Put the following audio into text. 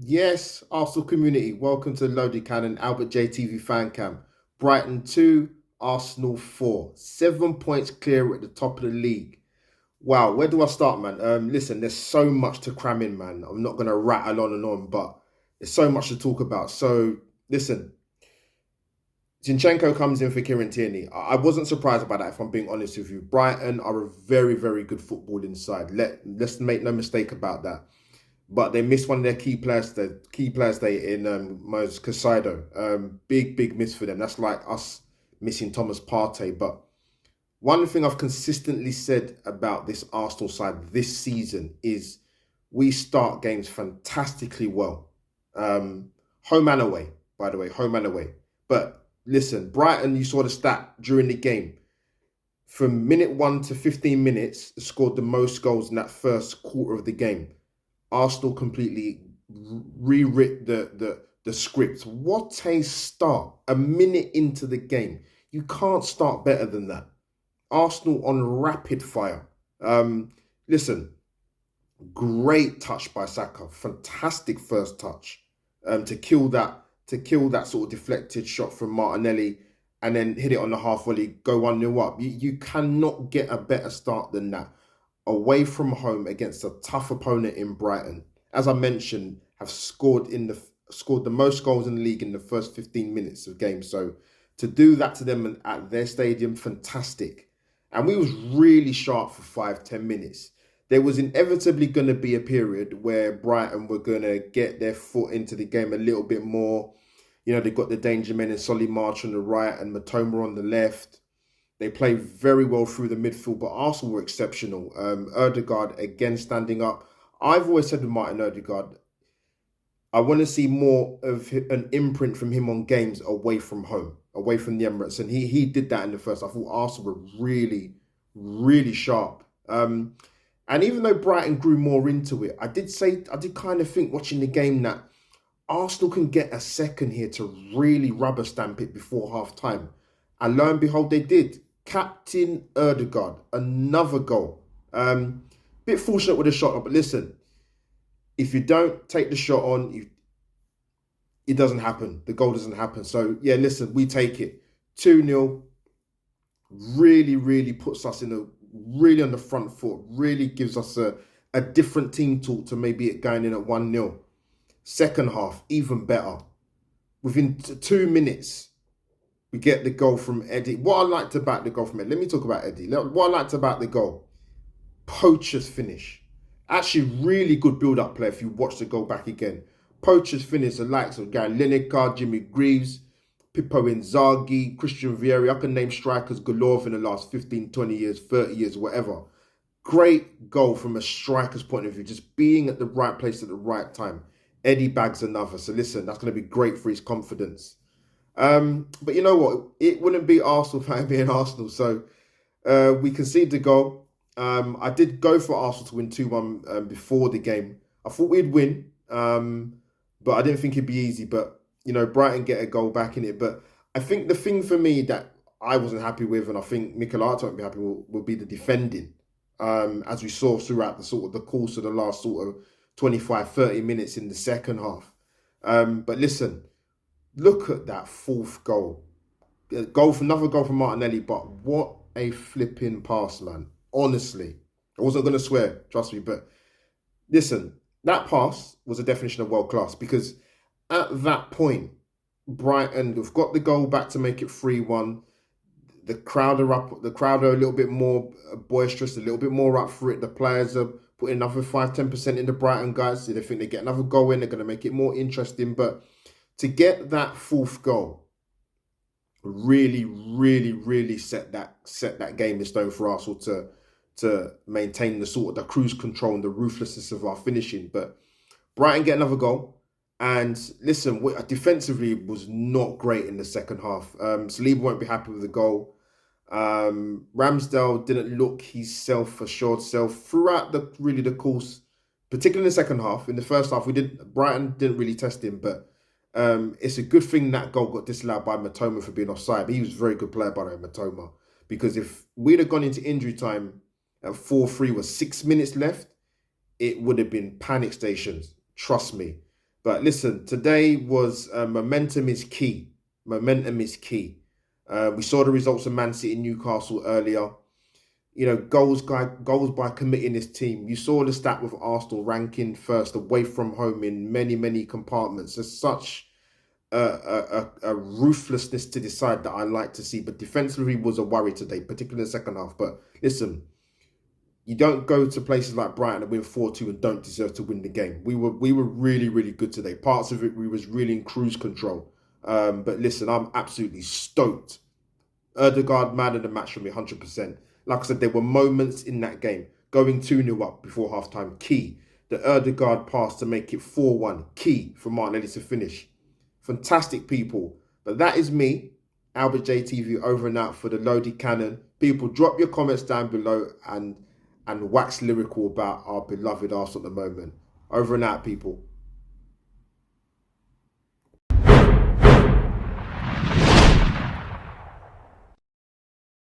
Yes, Arsenal community, welcome to Loaded Cannon, AlbertJTV fan cam. Brighton 2, Arsenal 4. 7 points clear at the top of the league. Wow, where do I start, man? Listen, there's so much to cram in, man. I'm not going to rattle on and on, but there's so much to talk about. So, listen, Zinchenko comes in for Kieran Tierney. I wasn't surprised about that, if I'm being honest with you. Brighton are a very, very good footballing side. Let's make no mistake about that. But they missed one of their key players they in Moses Caicedo. Big miss for them. That's like us missing Thomas Partey. But one thing I've consistently said about this Arsenal side this season is we start games fantastically well. Home and away, by the way, home and away. But listen, Brighton, you saw the stat during the game. From minute 1 to 15 minutes, scored the most goals in that first quarter of the game. Arsenal completely rewrit the script. What a start. A minute into the game. You can't start better than that. Arsenal on rapid fire. Listen, great touch by Saka. Fantastic first touch. To kill that sort of deflected shot from Martinelli and then hit it on the half volley, go 1-0 up. You cannot get a better start than that. Away from home against a tough opponent in Brighton. As I mentioned, have scored the most goals in the league in the first 15 minutes of games. So to do that to them at their stadium, fantastic. And we was really sharp for 5-10 minutes. There was inevitably going to be a period where Brighton were going to get their foot into the game a little bit more. You know, they got the danger men in Solly March on the right and Matoma on the left. They played very well through the midfield, but Arsenal were exceptional. Ødegaard, again, standing up. I've always said with Martin Ødegaard, I want to see more of an imprint from him on games away from home, away from the Emirates. And he did that in the first. I thought Arsenal were really, really sharp. And even though Brighton grew more into it, I did kind of think watching the game that Arsenal can get a second here to really rubber stamp it before half time. And lo and behold, they did. Captain Ødegaard, another goal. Bit fortunate with the shot, but listen, if you don't take the shot on, it doesn't happen. The goal doesn't happen. So, yeah, listen, we take it. 2-0 really puts us really on the front foot, really gives us a different team talk to maybe it going in at 1-0. Second half, even better. Within 2 minutes, we get the goal from Eddie. What I liked about the goal from Eddie, let me talk about Eddie. What I liked about the goal, poacher's finish. Actually, really good build-up play if you watch the goal back again. Poacher's finish, the likes of Gary Lineker, Jimmy Greaves, Pippo Inzaghi, Christian Vieri. I can name strikers galore in the last 15, 20 years, 30 years, whatever. Great goal from a striker's point of view, just being at the right place at the right time. Eddie bags another. So listen, that's going to be great for his confidence. But you know what? It wouldn't be Arsenal fan being Arsenal. So we conceded the goal. I did go for Arsenal to win 2-1 before the game. I thought we'd win, but I didn't think it'd be easy. But, you know, Brighton get a goal back in it. But I think the thing for me that I wasn't happy with, and I think Mikel Arteta won't be happy with, will be the defending. As we saw throughout the course of the last sort of 25, 30 minutes in the second half. But listen, look at that fourth goal. Another goal from Martinelli, but what a flipping pass, man. Honestly. I wasn't going to swear, trust me, but listen, that pass was a definition of world class because at that point, Brighton have got the goal back to make it 3-1. The crowd are up. The crowd are a little bit more boisterous, a little bit more up for it. The players are putting another 5-10% in the Brighton guys. They think they get another goal in. They're going to make it more interesting. But to get that fourth goal really set that game in stone for Arsenal to maintain the cruise control and the ruthlessness of our finishing. But Brighton get another goal. And listen, defensively was not great in the second half. Saliba won't be happy with the goal. Ramsdale didn't look his self-assured self throughout the course, particularly in the second half. In the first half, Brighton didn't really test him, but it's a good thing that goal got disallowed by Matoma for being offside. But he was a very good player, by the way, Matoma. Because if we'd have gone into injury time at 4-3 with 6 minutes left, it would have been panic stations. Trust me. But listen, today was momentum is key. Momentum is key. We saw the results of Man City and Newcastle earlier. Goals by committing this team. You saw the stat with Arsenal ranking first away from home in many compartments. There's such a ruthlessness to the side that I like to see. But defensively was a worry today, particularly in the second half. But listen, you don't go to places like Brighton and win 4-2 and don't deserve to win the game. We were really good today. Parts of it we was really in cruise control. But listen, I'm absolutely stoked. Erdegaard man of the match for me, 100%. Like I said, there were moments in that game. Going 2-0 up before halftime, key. The Erdegaard pass to make it 4-1, key for Martinelli to finish. Fantastic people. But that is me, AlbertJTV, over and out for the loaded cannon. People, drop your comments down below and wax lyrical about our beloved Arsenal at the moment. Over and out, people.